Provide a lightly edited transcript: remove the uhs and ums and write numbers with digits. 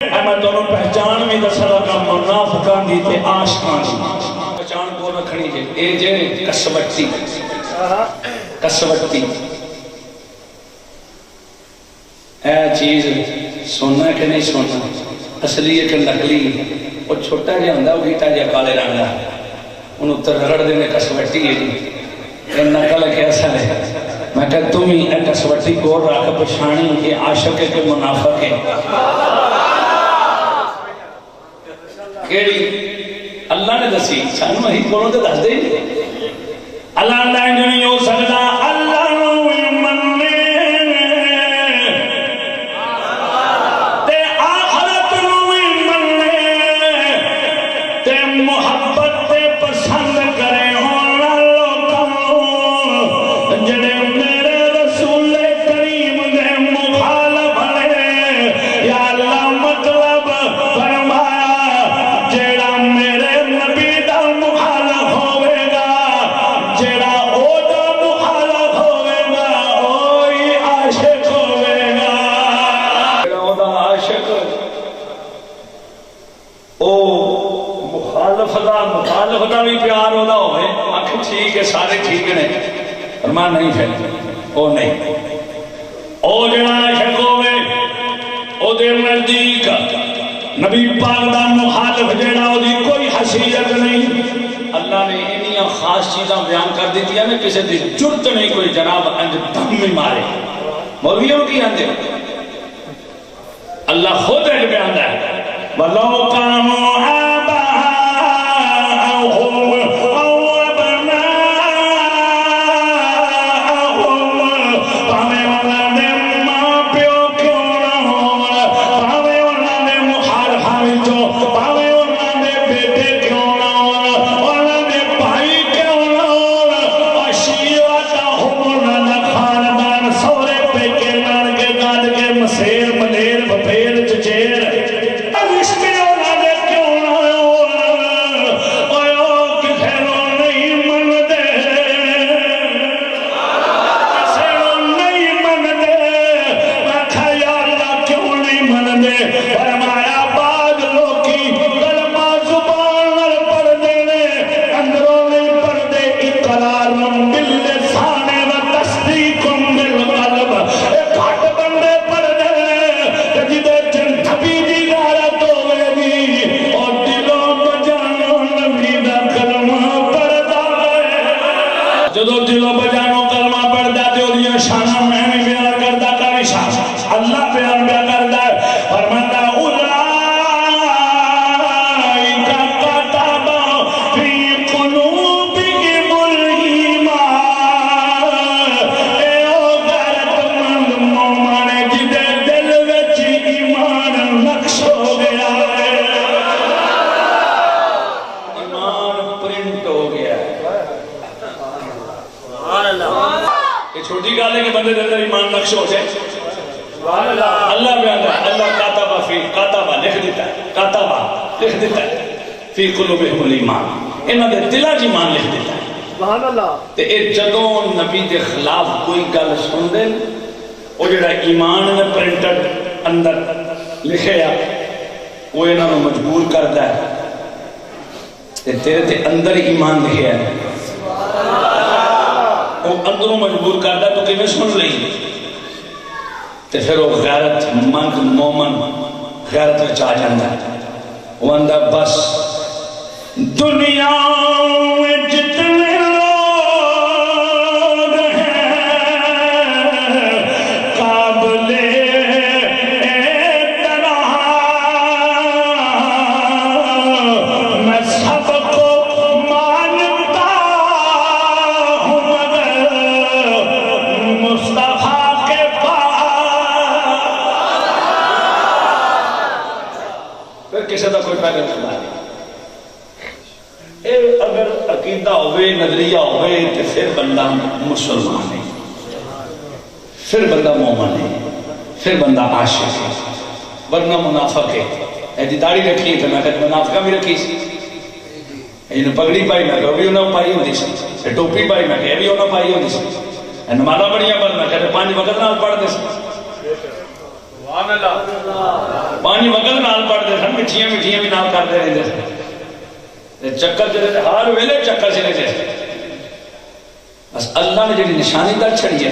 میں دونوں پہچان میں دسا لگا منافقان دی تے عاشقان دی پہچان کو رکھنی جے اے جے کسوٹی کسوٹی اے چیز سونا کہ نہیں سونا اصلی ہے کہ نقلی وہ چھوٹا جا ہوندا وہ گیٹا جا کالے رنگ دا انہوں تے رگڑ دینے کسوٹی ہے جی اے نقل کیسا ہے میں کہا تم ہی اے کسوٹی کو رکھ پچھانی کہ عاشق ہے کہ منافق ہے کیڑی اللہ نے دسی سانو ہی کولوں تے دس دے اللہ دا نہیں ہو سکدا اللہ نو مننے تے آخرت نو مننے تے محبت تے پسند کرے ہون لوکاں جڑے میرے رسول کریم دے مخالف نے یا اللہ مطلب فرمایا جیڑا میرے نبی دا مخالف ہوئے گا جیڑا او دا مخالف ہوئے گا اوہی عاشق ہوئے گا جیڑا او دا عاشق او مخالف دا بھی پیار ہو دا ہوئے آنکھ ٹھیک ہے سارے ٹھیک نے فرمان نہیں پھیلتے او نہیں او جیڑا عاشق ہوئے او دے نزدیک نبی پاک دا مخالف جیڑا ہو دی کوئی حیثیت نہیں اللہ نے انہی خاص چیزاں بیان کر دیتی ہے کسی دی جرت نہیں کوئی جناب انج دم میں مارے مولویوں کی اندے اللہ خود ایک بیان ہے وَلَوْ كَانُوا جدو دلوں بجانوں کلمہ پڑھتا ہے جو دیا شانہ میں بھی بیان کرتا کاری شاہ اللہ بیان کرتا ہے فرماتا چھوٹی گال ہے کہ بندے دے اندر ایمان نقش ہو جائے اللہ بیان ہے اللہ کاتبہ فی کاتبہ لکھ دیتا ہے کاتبہ لکھ دیتا ہے فی قلوبہم الایمان انہاں دے دلاں وچ ایمان لکھ دیتا ہے سبحان اللہ تے اے جدوں نبی دے خلاف کوئی گل سن دے او جڑا ایمان نے پرنٹڈ اندر لکھیا وہ انہاں نوں مجبور کردا ہے تے تیرے تے اندر ایمان لکھیا ہے وہ اندروں مجبور کرتا تو کہ میں سن رہی تے پھر وہ غیرت مند مومن غیرت میں چاہ جاندہ وہ اندر بس دنیا میں جتنے لوگ ہیں قابل اعتراض میں سب کو مانتا ہوں مصطفیٰ کے پاس پھر کسی دا کوئی پہلے خدا نہیں اگر عقیدہ ہوئے نظریہ ہوئے تو پھر بندہ مسلمان ہے پھر بندہ مومن ہے پھر بندہ عاشق ہے ورنہ منافق ہے ایدی داڑھی رکھی ہے تو میں کہتا منافقہ بھی رکھی سی انہوں پگڑی پائی میں کہ بھی انہوں پائی ہوندی سی ٹوپی پائی میں کہ بھی انہوں پائی ہوندی سی نمازہ بڑیاں بڑھنا کہتے 5 وقت نال پڑھ دے سی پانی وقت نال پڑھتے سن مٹھیاں مٹھیاں بھی نال کرتے رہتے سن چکر چلے ہر ویلے چکر چلے جائے بس اللہ نے جڑی نشانی در چھڑی ہے